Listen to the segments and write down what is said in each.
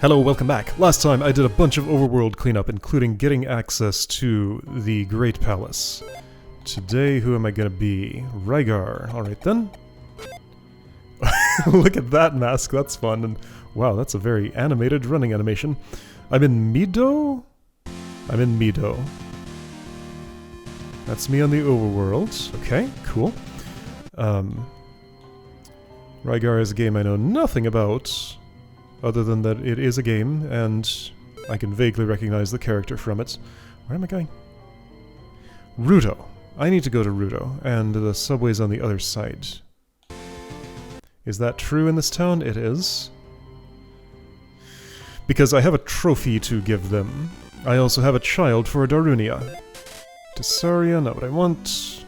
Hello, welcome back. Last time I did a bunch of overworld cleanup, including getting access to the Great Palace. Today, who am I gonna be? Rygar. Alright then. Look at that mask, that's fun. And wow, that's a very animated running animation. I'm in Mido? I'm in Mido. That's me on the overworld. Okay, cool. Rygar is a game I know nothing about, other than that it is a game, and I can vaguely recognize the character from it. Where am I going? Rudo. I need to go to Rudo, and the subway's on the other side. Is that true in this town? It is. Because I have a trophy to give them. I also have a child for Darunia. To ZALiA, not what I want.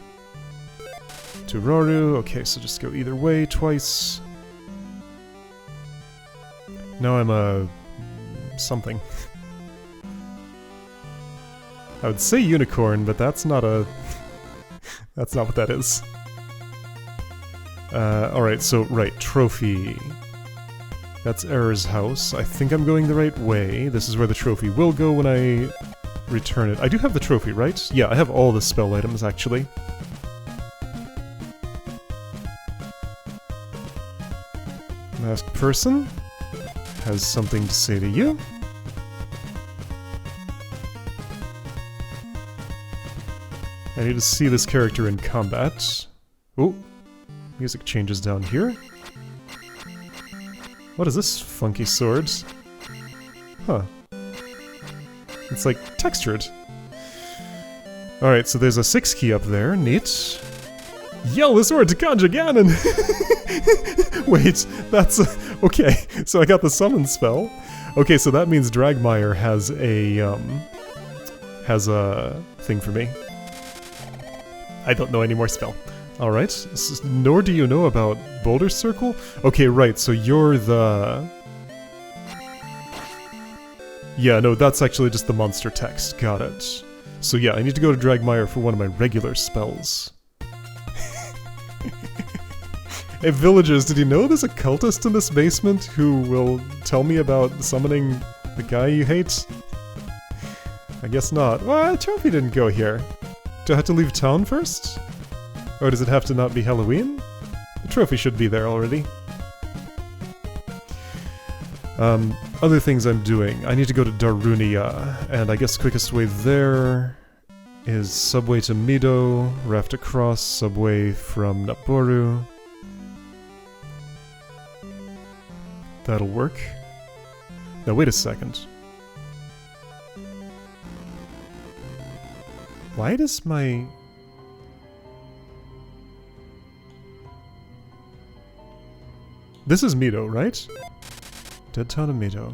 To Roru, okay, so just go either way twice. Now I'm a... something. I would say unicorn, but that's not a... that's not what that is. Alright, so, right, trophy. That's Error's house. I think I'm going the right way. This is where the trophy will go when I return it. I do have the trophy, right? Yeah, I have all the spell items, actually. Masked person has something to say to you. I need to see this character in combat. Oh, music changes down here. What is this funky sword? Huh. It's like textured. Alright, so there's a 6 key up there. Neat. Yell the sword to Kanja Ganon! Wait, that's... okay, so I got the summon spell. Okay, so that means Dragmire has a thing for me. I don't know any more spell. Alright, nor do you know about Boulder Circle? Okay, right, so you're the... yeah, no, that's actually just the monster text. Got it. So yeah, I need to go to Dragmire for one of my regular spells. Hey villagers, did you know there's a cultist in this basement who will tell me about summoning the guy you hate? I guess not. Well, trophy didn't go here. Do I have to leave town first? Or does it have to not be Halloween? The trophy should be there already. Other things I'm doing. I need to go to Darunia, and I guess the quickest way there is subway to Mido, raft across, subway from Naboru. That'll work. Now wait a second. Why does my... this is Mido, right? Dead Town of Mido.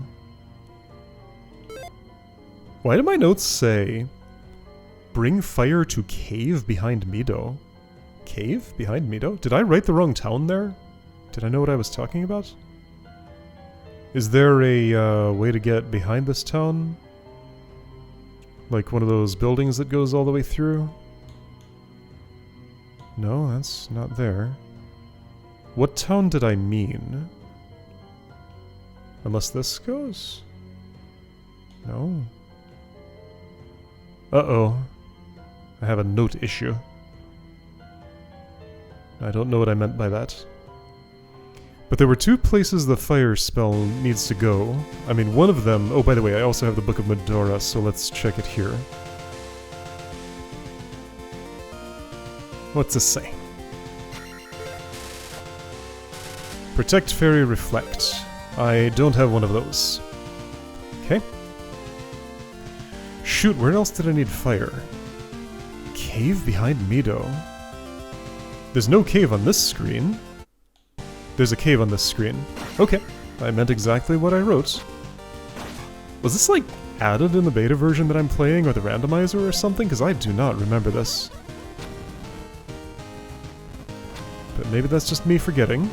Why do my notes say... bring fire to cave behind Mido? Cave behind Mido? Did I write the wrong town there? Did I know what I was talking about? Is there a way to get behind this town? Like one of those buildings that goes all the way through? No, that's not there. What town did I mean? Unless this goes? No. Uh-oh. I have a note issue. I don't know what I meant by that. But there were 2 places the fire spell needs to go. I mean, one of them... oh, by the way, I also have the Book of Medora, so let's check it here. What's this say? Protect, Fairy, Reflect. I don't have one of those. Okay. Shoot, where else did I need fire? Cave behind Mido. There's no cave on this screen. There's a cave on this screen. Okay, I meant exactly what I wrote. Was this, like, added in the beta version that I'm playing, or the randomizer or something? Because I do not remember this. But maybe that's just me forgetting.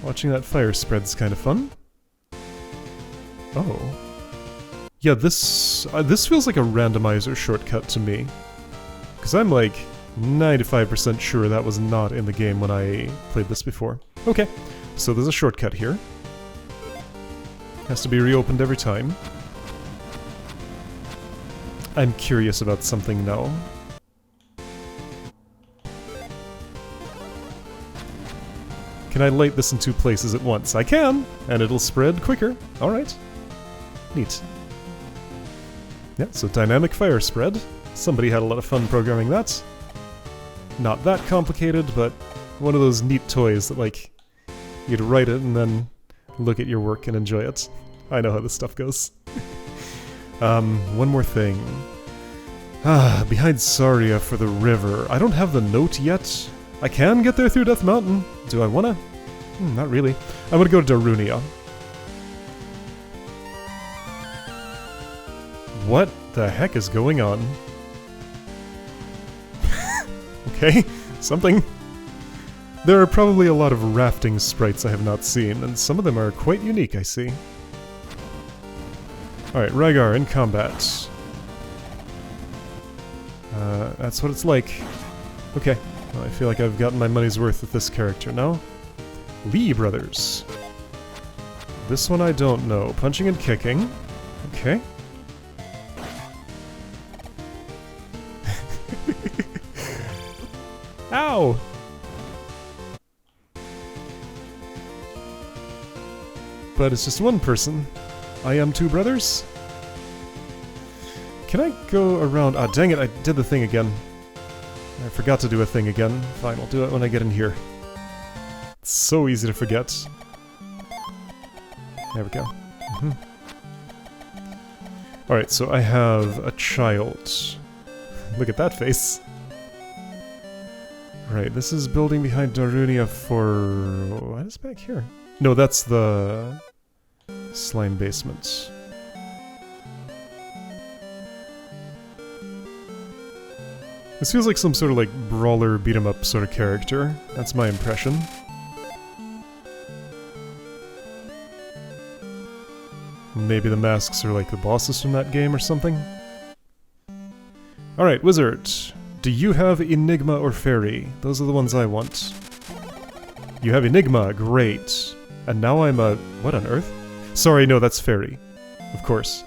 Watching that fire spread's kind of fun. Oh. Yeah, this feels like a randomizer shortcut to me. Because I'm like 95% sure that was not in the game when I played this before. Okay, so there's a shortcut here. Has to be reopened every time. I'm curious about something now. Can I light this in 2 places at once? I can! And it'll spread quicker. Alright. Neat. Yeah, so dynamic fire spread. Somebody had a lot of fun programming that. Not that complicated, but one of those neat toys that, like, you'd write it and then look at your work and enjoy it. I know how this stuff goes. One more thing. Behind ZALiA for the river. I don't have the note yet. I can get there through Death Mountain. Do I wanna? Not really. I'm gonna go to Darunia. What the heck is going on? Okay, something. There are probably a lot of rafting sprites I have not seen, and some of them are quite unique, I see. Alright, Rygar in combat. That's what it's like. Okay, well, I feel like I've gotten my money's worth with this character now. Lee Brothers. This one I don't know. Punching and kicking. Okay. Ow! But it's just one person. I am 2 brothers? Can I go around? Ah, dang it, I did the thing again. I forgot to do a thing again. Fine, I'll do it when I get in here. It's so easy to forget. There we go. Alright, so I have a child. Look at that face. Right, this is building behind Darunia for... what is back here? No, that's the... slime basement. This feels like some sort of like brawler beat-em-up sort of character. That's my impression. Maybe the masks are like the bosses from that game or something. Alright, wizard. Do you have Enigma or Fairy? Those are the ones I want. You have Enigma, great. And now I'm a... what on earth? Sorry, no, that's Fairy. Of course.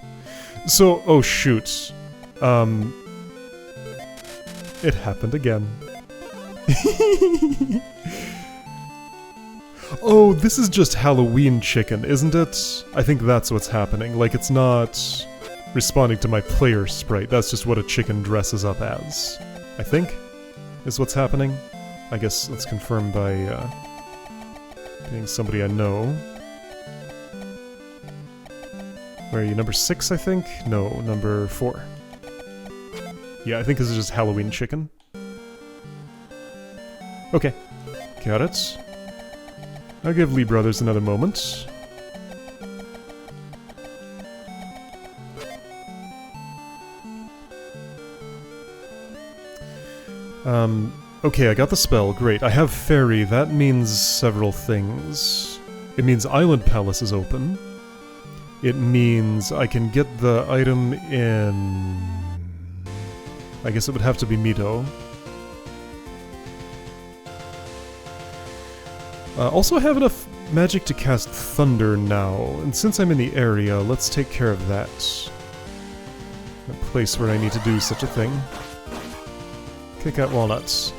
So, oh shoot. It happened again. Oh, this is just Halloween chicken, isn't it? I think that's what's happening. Like, it's not responding to my player sprite. That's just what a chicken dresses up as. I think, is what's happening. I guess let's confirm by being somebody I know. Where are you? Number 6, I think? No, number 4. Yeah, I think this is just Halloween chicken. Okay, got it. I'll give Lee Brothers another moment. Okay, I got the spell, great. I have Fairy, that means several things. It means Island Palace is open. It means I can get the item in... I guess it would have to be Mito. Also, I have enough magic to cast Thunder now, and since I'm in the area, let's take care of that. A place where I need to do such a thing. Kick out walnuts.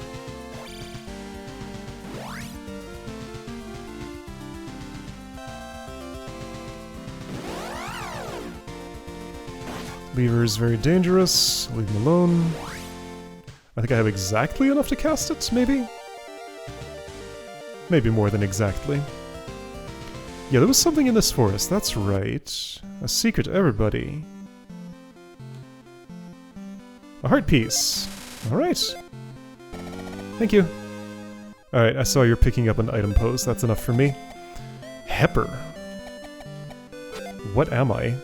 Lever is very dangerous. Leave him alone. I think I have exactly enough to cast it, maybe? Maybe more than exactly. Yeah, there was something in this forest, that's right. A secret to everybody. A heart piece. Alright. Thank you. Alright, I saw you're picking up an item pose, that's enough for me. Hepper. What am I?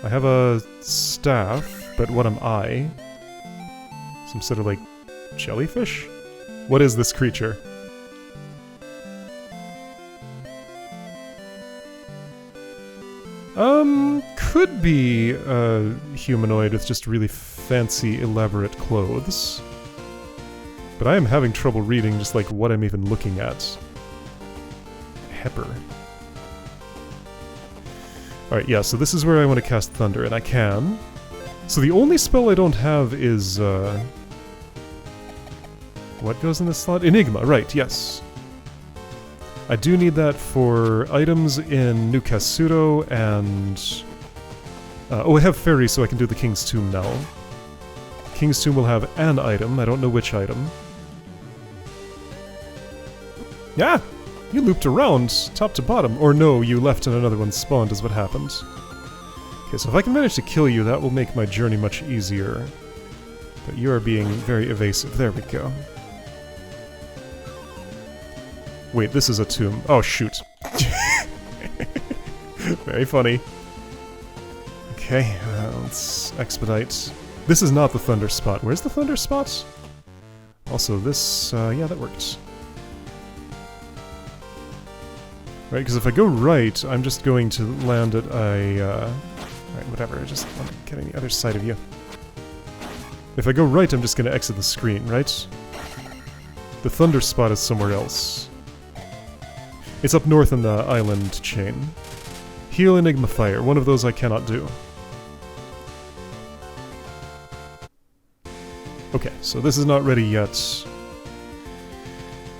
I have a staff, but what am I? Some sort of, like, jellyfish? What is this creature? Could be a humanoid with just really fancy, elaborate clothes. But I am having trouble reading just, like, what I'm even looking at. pepper. Alright, yeah, so this is where I want to cast Thunder, and I can. So the only spell I don't have is, what goes in this slot? Enigma, right, yes. I do need that for items in New Kasuto and... oh, I have Fairy, so I can do the King's Tomb now. King's Tomb will have an item, I don't know which item. Yeah! You looped around, top to bottom. Or no, you left and another one spawned is what happened. Okay, so if I can manage to kill you, that will make my journey much easier. But you are being very evasive. There we go. Wait, this is a tomb. Oh, shoot. Very funny. Okay, let's expedite. This is not the Thunder spot. Where's the Thunder spot? Also, this, yeah, that worked. Right, because if I go right, I'm just going to land at a, right, whatever, I just want to get on the other side of you. If I go right, I'm just going to exit the screen, right? The Thunder spot is somewhere else. It's up north in the island chain. Heal Enigma Fire, one of those I cannot do. Okay, so this is not ready yet.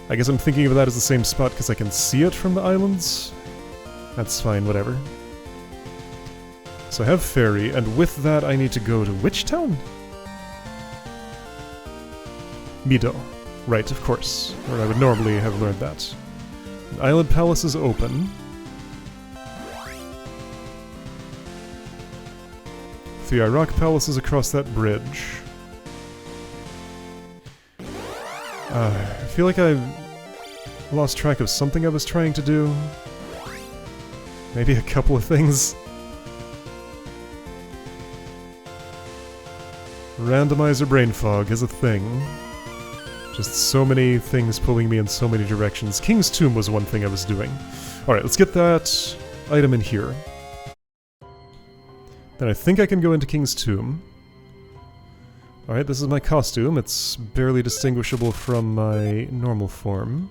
I guess I'm thinking of that as the same spot because I can see it from the islands. That's fine, whatever. So I have Fairy, and with that I need to go to which town? Mido. Right, of course. Where I would normally have learned that. An Island Palace is open. The Rock Palace is across that bridge. I feel like I lost track of something I was trying to do. Maybe a couple of things. Randomizer brain fog is a thing. Just so many things pulling me in so many directions. King's Tomb was one thing I was doing. Alright, let's get that item in here. Then I think I can go into King's Tomb. Alright, this is my costume. It's barely distinguishable from my normal form.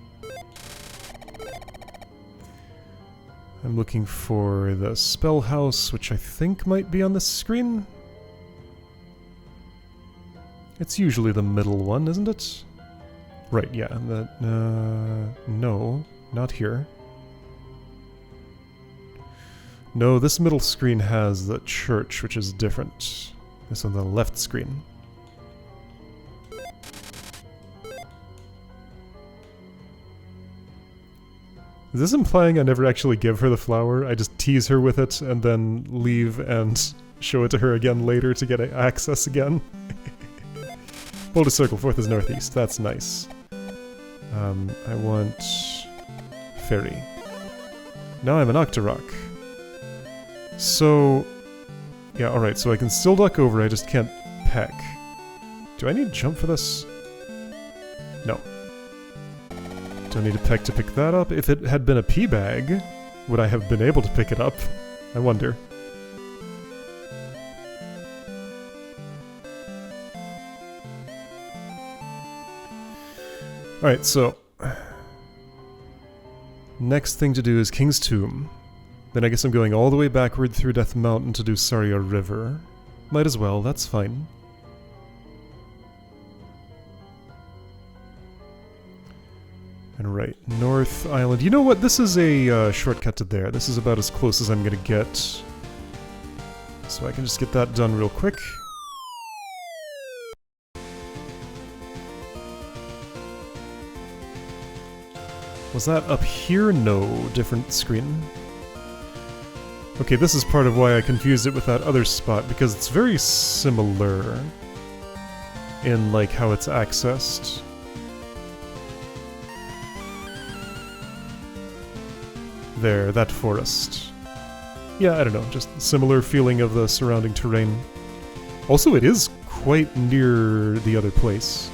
I'm looking for the spell house, which I think might be on this screen. It's usually the middle one, isn't it? Right, yeah, that, no, not here. No, this middle screen has the church, which is different. This on the left screen. Is this implying I never actually give her the flower? I just tease her with it and then leave and show it to her again later to get access again? Hold a circle, fourth is northeast. That's nice. I want... Fairy. Now I'm an Octorok. So... yeah, alright, so I can still duck over, I just can't peck. Do I need jump for this? No. Don't need a peck to pick that up. If it had been a pea bag, would I have been able to pick it up? I wonder. Alright, so... next thing to do is King's Tomb. Then I guess I'm going all the way backward through Death Mountain to do ZALiA River. Might as well, that's fine. And right, North Island. You know what? This is a shortcut to there. This is about as close as I'm gonna get. So I can just get that done real quick. Was that up here? No, different screen. Okay, this is part of why I confused it with that other spot, because it's very similar in, like, how it's accessed. There, that forest. Yeah, I don't know, just similar feeling of the surrounding terrain. Also, it is quite near the other place.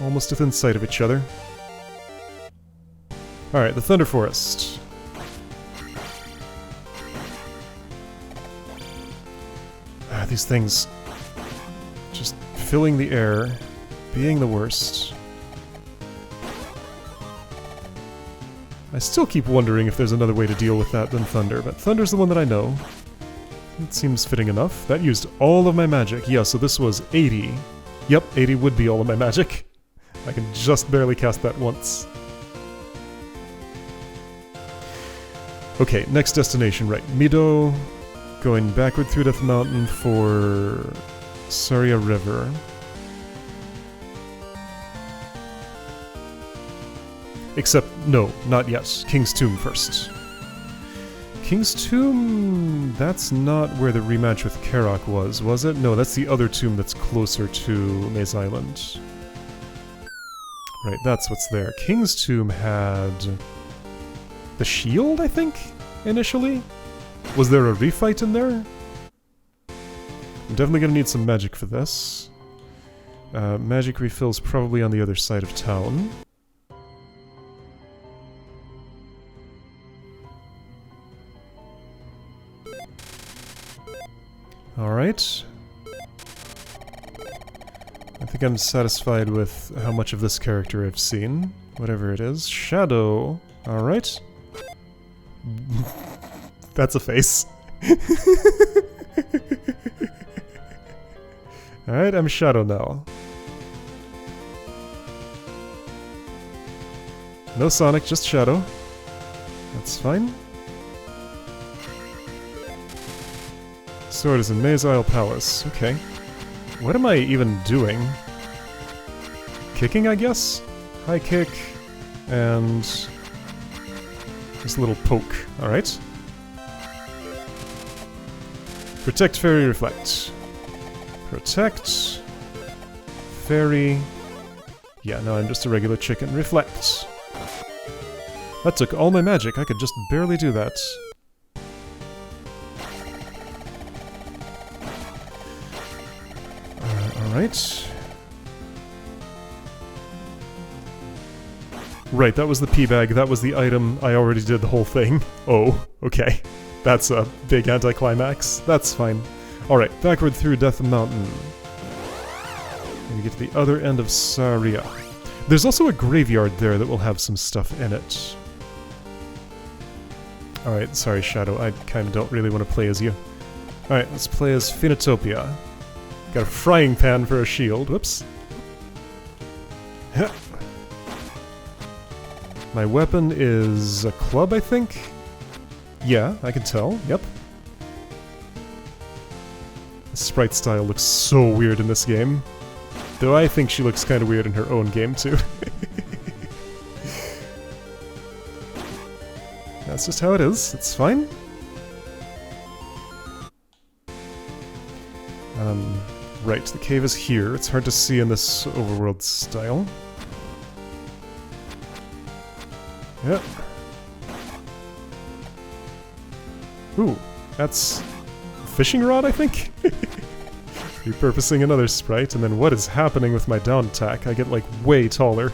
Almost within sight of each other. Alright, the Thunder Forest. These things just filling the air, being the worst. I still keep wondering if there's another way to deal with that than Thunder, but Thunder's the one that I know. It seems fitting enough. That used all of my magic. Yeah, so this was 80. Yep, 80 would be all of my magic. I can just barely cast that once. Okay, next destination, right. Mido, going backward through Death Mountain for ZALiA River. Except, no, not yet. King's Tomb first. King's Tomb... that's not where the rematch with Karak was it? No, that's the other tomb that's closer to Maze Island. Right, that's what's there. King's Tomb had... the shield, I think, initially? Was there a refight in there? I'm definitely gonna need some magic for this. Magic refills probably on the other side of town. Alright. I think I'm satisfied with how much of this character I've seen. Whatever it is. Shadow. Alright. That's a face. Alright, I'm Shadow now. No Sonic, just Shadow. That's fine. Sword is in Maze Isle Palace. Okay. What am I even doing? Kicking, I guess? High kick, and... just a little poke. Alright. Protect, Fairy, Reflect. Protect... Fairy... yeah, no, I'm just a regular chicken. Reflect. That took all my magic. I could just barely do that. Alright. Right, that was the pea bag, that was the item, I already did the whole thing. Oh, okay. That's a big anticlimax. That's fine. Alright, backward through Death Mountain. And we get to the other end of ZALiA. There's also a graveyard there that will have some stuff in it. Alright, sorry Shadow, I kinda don't really want to play as you. Alright, let's play as Phoenotopia. Got a frying pan for a shield. Whoops. My weapon is a club, I think? Yeah, I can tell. Yep. The sprite style looks so weird in this game. Though I think she looks kind of weird in her own game, too. That's just how it is. It's fine. Right, the cave is here. It's hard to see in this overworld style. Yep. Ooh, that's a fishing rod, I think? Repurposing another sprite, and then what is happening with my down attack? I get, like, way taller.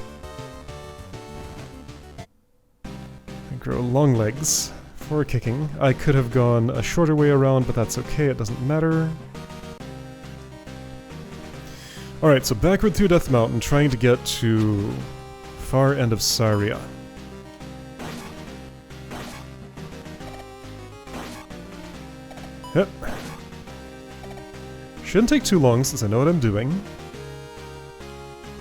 I grow long legs for kicking. I could have gone a shorter way around, but that's okay, it doesn't matter. Alright, so backward through Death Mountain, trying to get to far end of ZALiA. Yep. Shouldn't take too long since I know what I'm doing.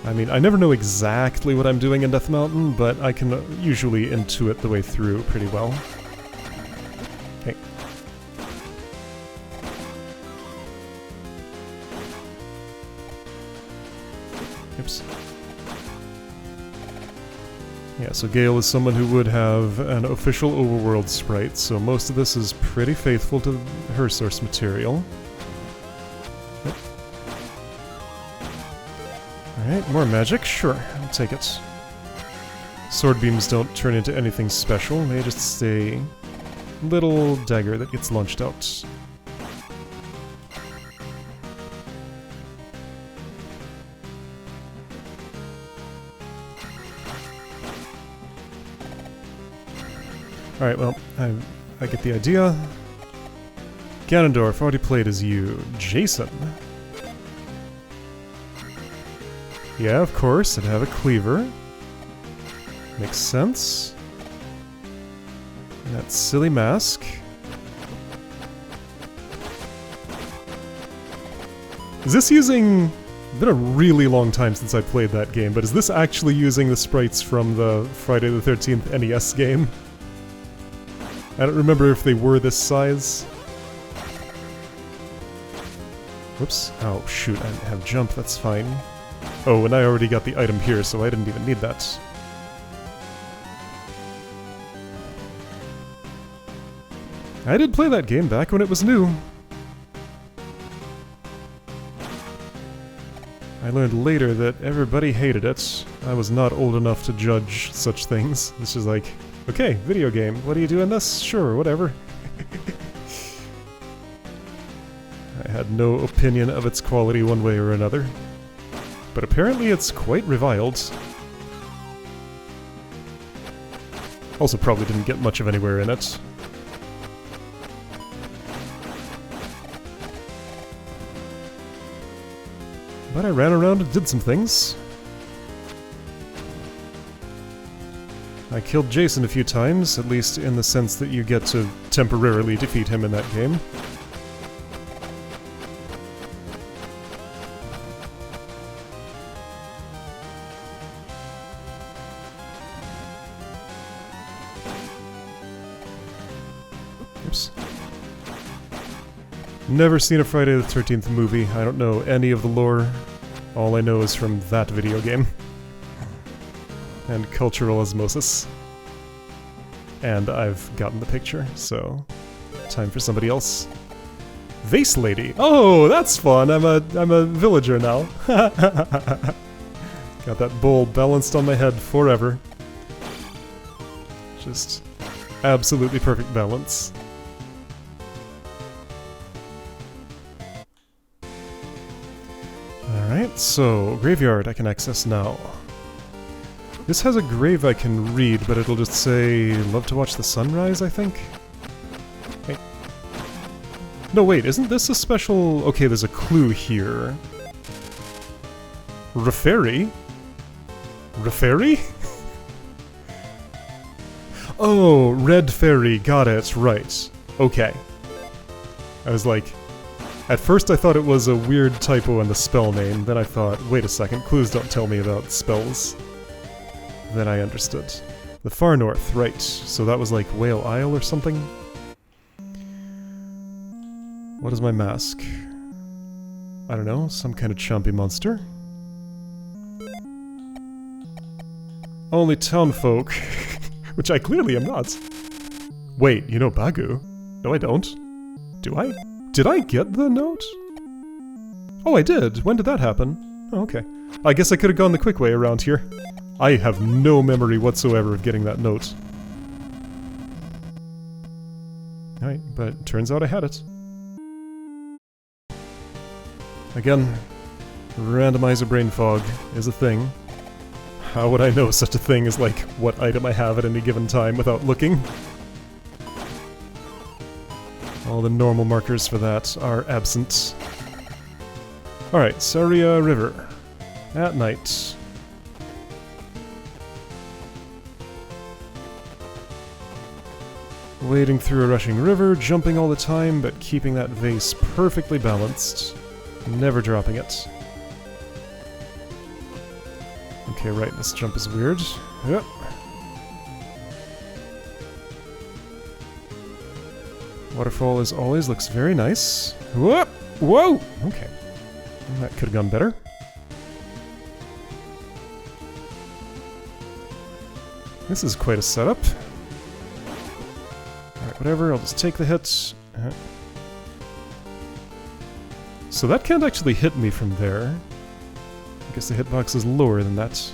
I mean, I never know exactly what I'm doing in Death Mountain, but I can usually intuit the way through pretty well. Okay. Oops. Yeah, so Gale is someone who would have an official overworld sprite, so most of this is pretty faithful to her source material. Yep. Alright, more magic? Sure, I'll take it. Sword beams don't turn into anything special, they just stay a little dagger that gets launched out. Alright, well, I get the idea. Ganondorf, already played as you. Jason. Yeah, of course, I'd have a cleaver. Makes sense. That silly mask. Is this using... It's been a really long time since I played that game, but is this actually using the sprites from the Friday the 13th NES game? I don't remember if they were this size. Whoops. Oh, shoot, I have jump, that's fine. Oh, and I already got the item here, so I didn't even need that. I did play that game back when it was new. I learned later that everybody hated it. I was not old enough to judge such things. It's just like, okay, video game, what do you do in this? Sure, whatever. I had no opinion of its quality one way or another. But apparently it's quite reviled. Also probably didn't get much of anywhere in it. But I ran around and did some things. I killed Jason a few times, at least in the sense that you get to temporarily defeat him in that game. Oops. Never seen a Friday the 13th movie. I don't know any of the lore. All I know is from that video game. And cultural osmosis. And I've gotten the picture, so time for somebody else. Vase Lady. Oh, that's fun. I'm a villager now. Got that bowl balanced on my head forever. Just absolutely perfect balance. Alright, so graveyard I can access now. This has a grave I can read, but it'll just say, love to watch the sunrise, I think? Hey. No, wait, isn't this a special... Okay, there's a clue here. Referi? Referi? Oh, Red Fairy, got it, right. Okay. I was like... At first I thought it was a weird typo in the spell name, then I thought, wait a second, clues don't tell me about spells. Then I understood. The far north, right. So that was like Whale Isle or something? What is my mask? I don't know, some kind of chompy monster. Only townfolk. Which I clearly am not. Wait, you know Bagu? No I don't. Do I? Did I get the note? Oh, I did. When did that happen? Oh, okay. I guess I could have gone the quick way around here. I have no memory whatsoever of getting that note. Alright, but it turns out I had it. Again, randomizer brain fog is a thing. How would I know such a thing as, like, what item I have at any given time without looking? All the normal markers for that are absent. Alright, ZALiA River. At night. Wading through a rushing river, jumping all the time, but keeping that vase perfectly balanced. Never dropping it. Okay, right, this jump is weird. Yep. Waterfall, as always, looks very nice. Whoa! Whoa! Okay. That could have gone better. This is quite a setup. Alright, whatever, I'll just take the hits. So that can't actually hit me from there. I guess the hitbox is lower than that.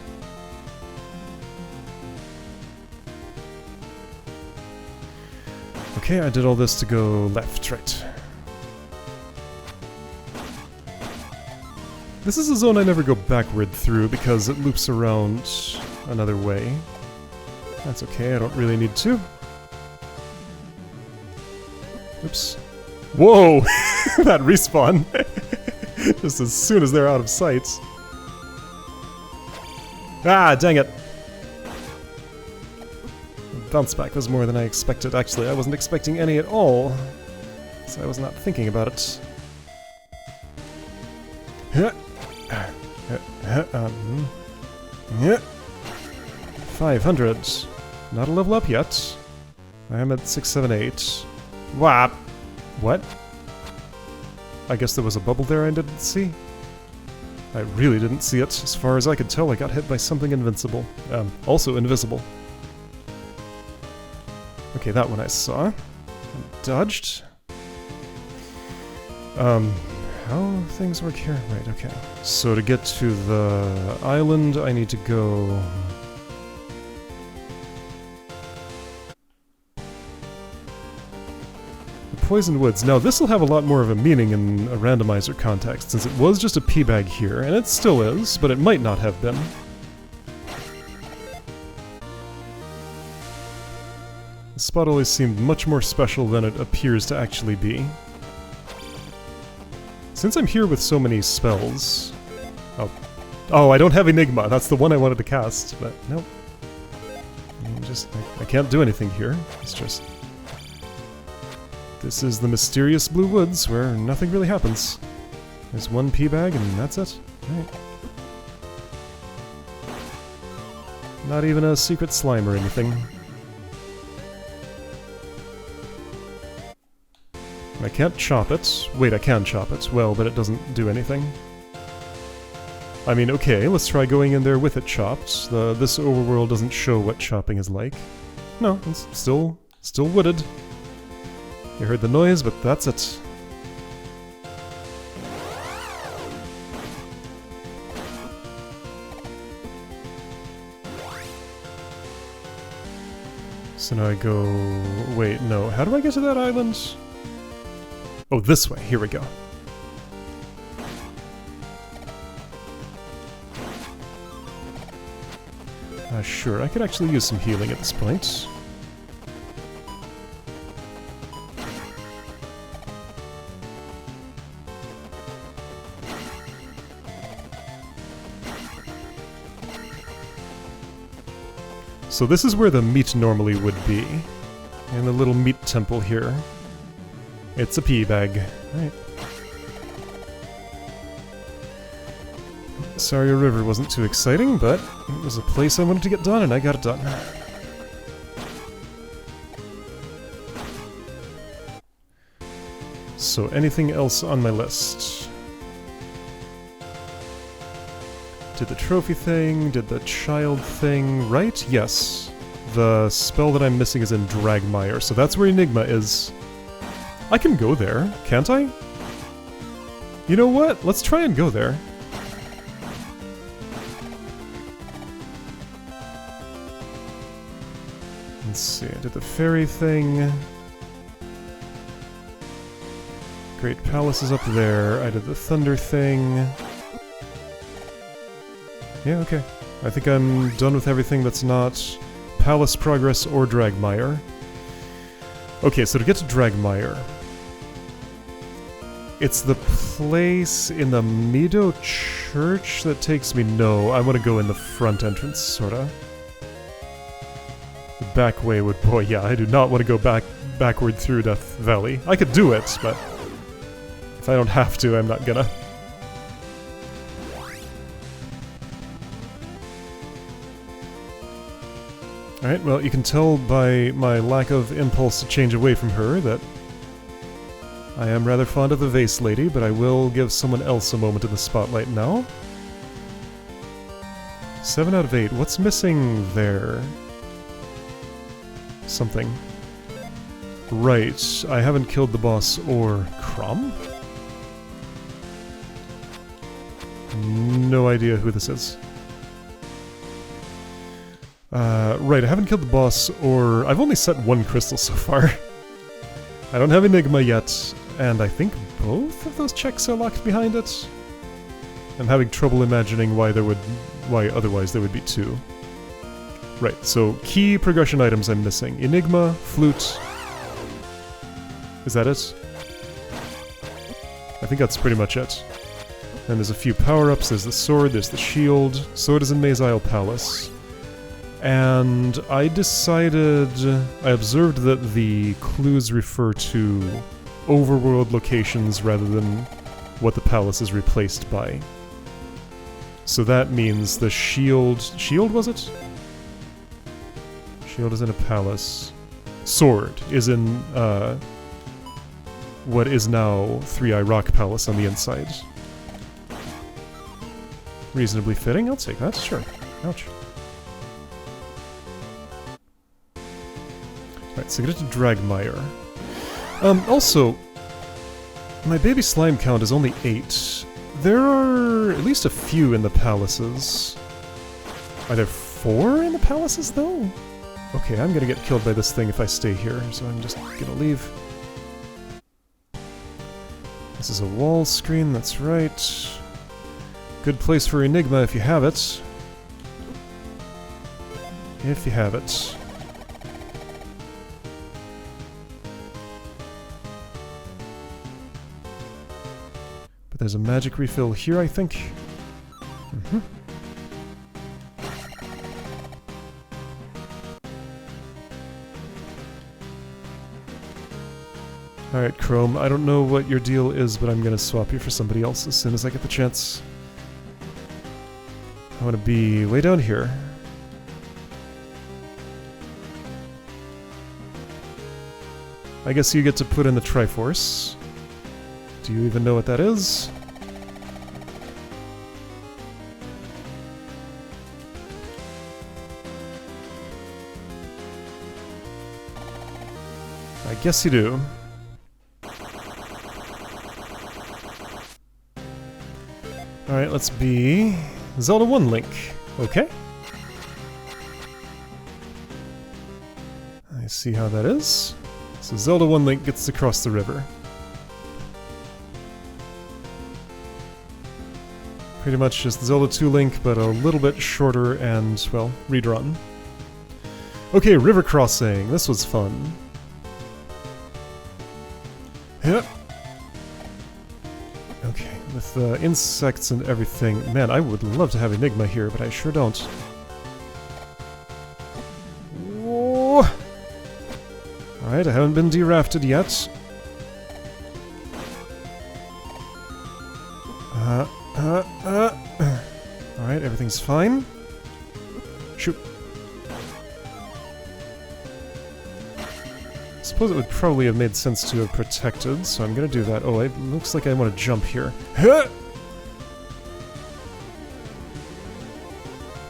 Okay, I did all this to go left, right. This is a zone I never go backward through because it loops around another way. That's okay, I don't really need to. Oops. Whoa! That respawn! Just as soon as they're out of sight. Ah, dang it! bounce back was more than I expected. Actually, I wasn't expecting any at all, so I was not thinking about it. 500. Not a level up yet. I am at 678. Whap! What? I guess there was a bubble there I didn't see? I really didn't see it. As far as I could tell, I got hit by something invincible. Also invisible. Okay, that one I saw. Dodged. How things work here? Right, okay. So to get to the island, I need to go... Poison Woods. Now this will have a lot more of a meaning in a randomizer context, since it was just a pea bag here, and it still is, but it might not have been. The spot always seemed much more special than it appears to actually be. Since I'm here with so many spells... Oh, I don't have Enigma, that's the one I wanted to cast, but nope. I can't do anything here, it's just... This is the mysterious Blue Woods, where nothing really happens. There's one pea bag, and that's it. Right. Not even a secret slime or anything. I can't chop it. Wait, I can chop it. Well, but it doesn't do anything. I mean, okay, let's try going in there with it chopped. This overworld doesn't show what chopping is like. No, it's still wooded. You heard the noise, but that's it. So now I go... Wait, no. How do I get to that island? Oh, this way. Here we go. Sure, I could actually use some healing at this point. So this is where the meat normally would be, in the little meat temple here. It's a pea bag. Right. Saria River wasn't too exciting, but it was a place I wanted to get done, and I got it done. So anything else on my list? Did the trophy thing, did the child thing, right? Yes. The spell that I'm missing is in Dragmire, so that's where Enigma is. I can go there, can't I? You know what? Let's try and go there. Let's see, I did the fairy thing. Great Palace is up there. I did the thunder thing. Yeah, okay. I think I'm done with everything that's not Palace Progress or Dragmire. Okay, so to get to Dragmire... It's the place in the Meadow Church that takes me... No, I want to go in the front entrance, sorta. The back way would... Boy, yeah, I do not want to go backward through Death Valley. I could do it, but... If I don't have to, I'm not gonna. Alright, well, you can tell by my lack of impulse to change away from her that I am rather fond of the vase lady, but I will give someone else a moment in the spotlight now. 7 out of 8. What's missing there? Something. Right, I haven't killed the boss or Crom? No idea who this is. Right, I haven't killed the boss, or... I've only set 1 crystal so far. I don't have Enigma yet, and I think both of those checks are locked behind it. I'm having trouble imagining why otherwise there would be 2. Right, so key progression items I'm missing. Enigma, flute... Is that it? I think that's pretty much it. And there's a few power-ups, there's the sword, there's the shield. Sword is in Maze Isle Palace. And I observed that the clues refer to overworld locations rather than what the palace is replaced by. So that means the shield was it? Shield is in a palace. Sword is in what is now 3-Eye Rock Palace on the inside. Reasonably fitting, I'll take that, sure. Ouch. Alright, so get to Dragmire. Also, my baby slime count is only 8. There are at least a few in the palaces. Are there 4 in the palaces, though? Okay, I'm gonna get killed by this thing if I stay here, so I'm just gonna leave. This is a wall screen, that's right. Good place for Enigma if you have it. If you have it. But there's a magic refill here, I think. Mm-hmm. Alright, Chrome, I don't know what your deal is, but I'm gonna swap you for somebody else as soon as I get the chance. I want to be way down here. I guess you get to put in the Triforce. Do you even know what that is? I guess you do. Alright, let's be Zelda 1 Link. Okay. I see how that is. So Zelda 1 Link gets to cross the river. Pretty much just Zelda 2 Link, but a little bit shorter and, well, redrawn. Okay, river crossing. This was fun. Yep. Okay, with insects and everything. Man, I would love to have Enigma here, but I sure don't. Whoa! Alright, I haven't been derafted yet. Alright, everything's fine. Shoot. I suppose it would probably have made sense to have protected, so I'm gonna do that. Oh, it looks like I want to jump here.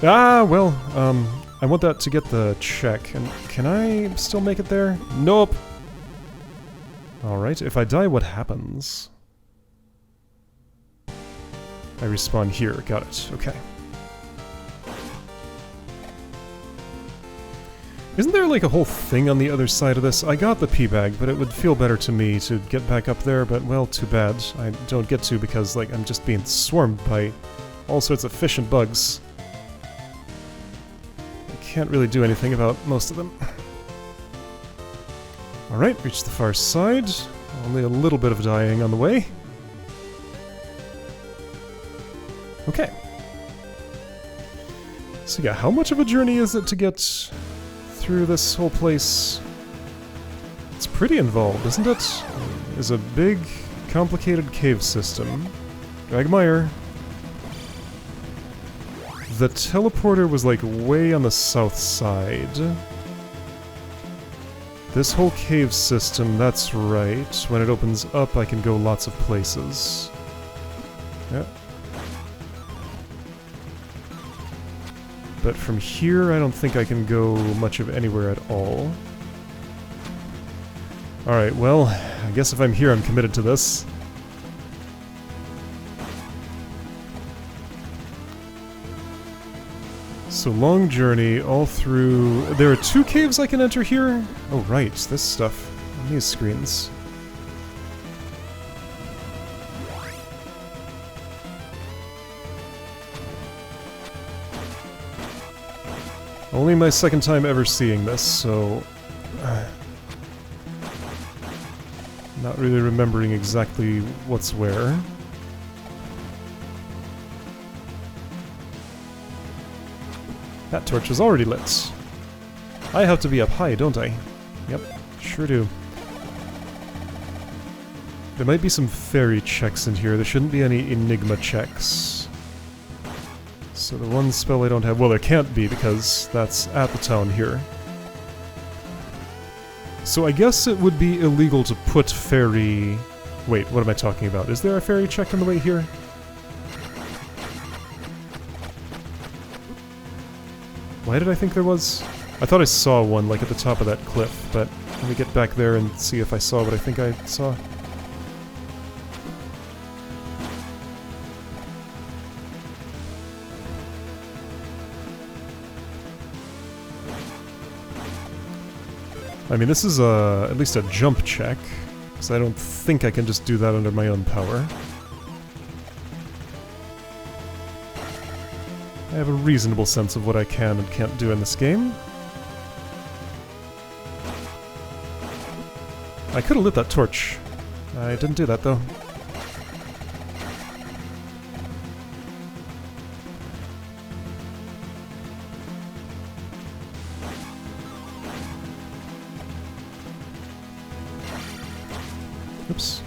Ah, well, I want that to get the check. And can I still make it there? Nope! Alright, if I die, what happens? I respawn here. Got it. Okay. Isn't there like a whole thing on the other side of this? I got the P-Bag, but it would feel better to me to get back up there, but well, too bad. I don't get to because, like, I'm just being swarmed by all sorts of fish and bugs. I can't really do anything about most of them. Alright, reached the far side. Only a little bit of dying on the way. Okay. So yeah, how much of a journey is it to get through this whole place? It's pretty involved, isn't it? There's a big, complicated cave system. Dragmire. The teleporter was like way on the south side. This whole cave system, that's right. When it opens up, I can go lots of places. Yeah. But from here, I don't think I can go much of anywhere at all. Alright, well, I guess if I'm here, I'm committed to this. So long journey all through... There are 2 caves I can enter here? Oh right, this stuff on these screens. Only my second time ever seeing this, so... not really remembering exactly what's where. That torch is already lit. I have to be up high, don't I? Yep, sure do. There might be some fairy checks in here. There shouldn't be any enigma checks. So the one spell I don't have... Well, there can't be, because that's at the town here. So I guess it would be illegal to put fairy... Wait, what am I talking about? Is there a fairy check on the way here? Why did I think there was? I thought I saw one, like, at the top of that cliff, but let me get back there and see if I saw what I think I saw. I mean, this is at least a jump check, because I don't think I can just do that under my own power. I have a reasonable sense of what I can and can't do in this game. I could have lit that torch. I didn't do that, though. Oops.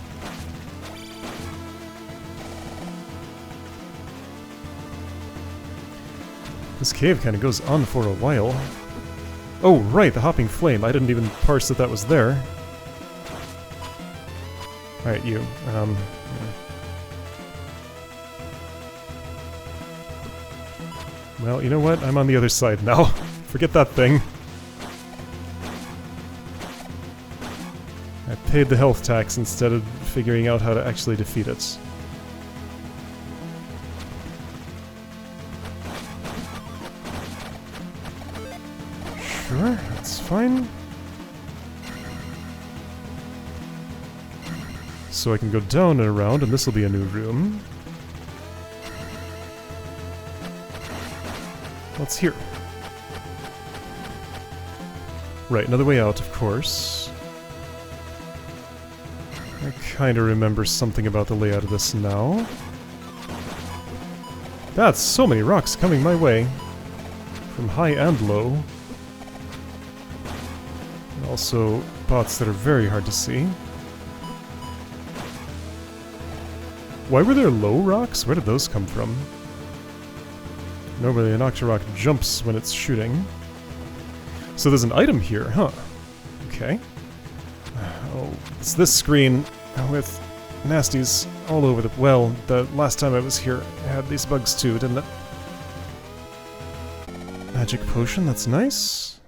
This cave kind of goes on for a while. Oh, right, the hopping flame. I didn't even parse that that was there. Alright, you. Yeah. Well, you know what? I'm on the other side now. Forget that thing. I paid the health tax instead of figuring out how to actually defeat it. Sure, that's fine. So I can go down and around, and this will be a new room. What's here? Right, another way out, of course. I kinda remember something about the layout of this now. That's so many rocks coming my way. From high and low. And also spots that are very hard to see. Why were there low rocks? Where did those come from? Normally an Octorok jumps when it's shooting. So there's an item here, huh? Okay. Oh, it's this screen with nasties all over the... Well, the last time I was here, I had these bugs too, didn't it? Magic potion, that's nice.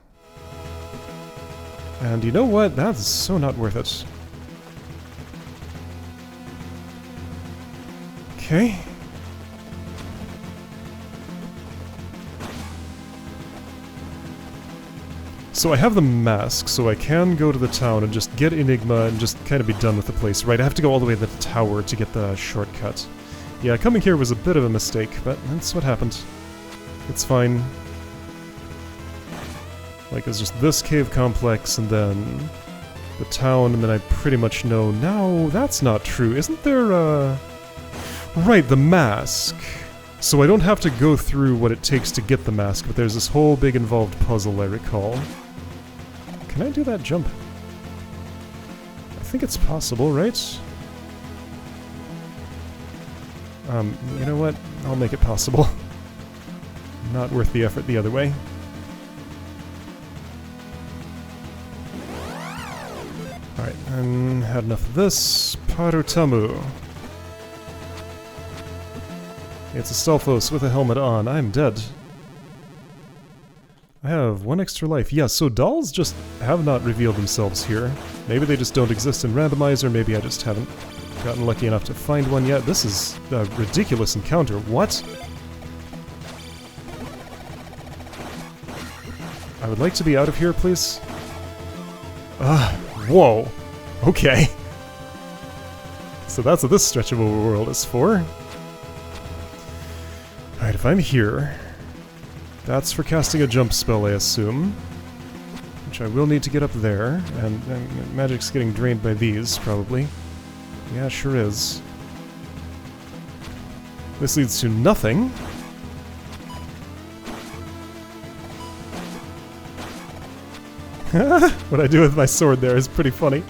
And you know what? That's so not worth it. Okay. So I have the mask, so I can go to the town and just get Enigma and just kind of be done with the place. Right, I have to go all the way to the tower to get the shortcut. Yeah, coming here was a bit of a mistake, but that's what happened. It's fine. Like, it's just this cave complex, and then the town, and then I pretty much know... No, that's not true. Isn't there a... Right, the mask. So I don't have to go through what it takes to get the mask, but there's this whole big involved puzzle, I recall. Can I do that jump? I think it's possible, right? You know what? I'll make it possible. Not worth the effort the other way. Alright, and had enough of this. Parutamu. It's a Stalfos with a helmet on. I'm dead. I have one extra life. Yeah, so dolls just have not revealed themselves here. Maybe they just don't exist in randomizer, maybe I just haven't gotten lucky enough to find one yet. This is a ridiculous encounter. What? I would like to be out of here, please. Whoa. Okay. So that's what this stretch of overworld is for. Alright, if I'm here, that's for casting a jump spell, I assume. Which I will need to get up there, and magic's getting drained by these, probably. Yeah, sure is. This leads to nothing. What I do with my sword there is pretty funny.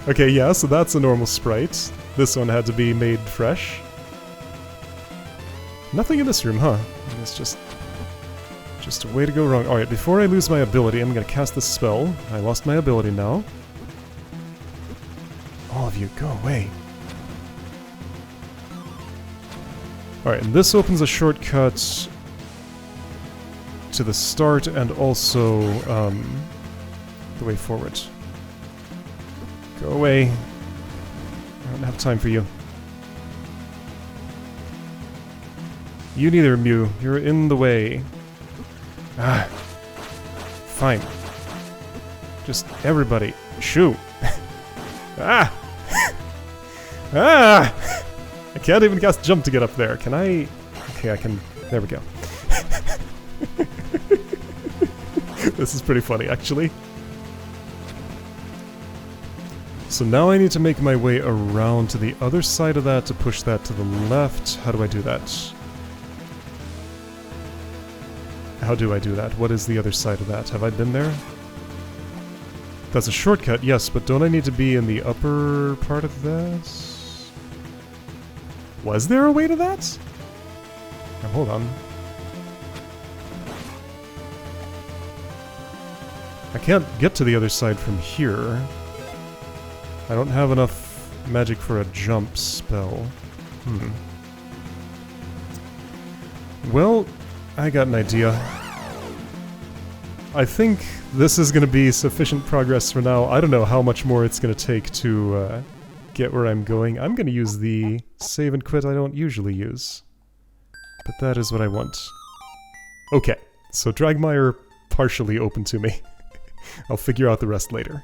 Okay, yeah, so that's a normal sprite. This one had to be made fresh. Nothing in this room, huh? It's just a way to go wrong. Alright, before I lose my ability, I'm gonna cast this spell. I lost my ability now. All of you, go away. Alright, and this opens a shortcut to the start and also the way forward. Go away. I don't have time for you. You neither, Mew. You're in the way. Ah. Fine. Just everybody. Shoo. Ah! Ah! I can't even cast jump to get up there. Can I? Okay, I can. There we go. This is pretty funny, actually. So now I need to make my way around to the other side of that to push that to the left. How do I do that? How do I do that? What is the other side of that? Have I been there? That's a shortcut, yes, but don't I need to be in the upper part of this? Was there a way to that? Hold on. I can't get to the other side from here. I don't have enough magic for a jump spell. Well, I got an idea. I think this is going to be sufficient progress for now. I don't know how much more it's going to take to get where I'm going. I'm going to use the save and quit I don't usually use. But that is what I want. Okay, so Dragmire partially open to me. I'll figure out the rest later.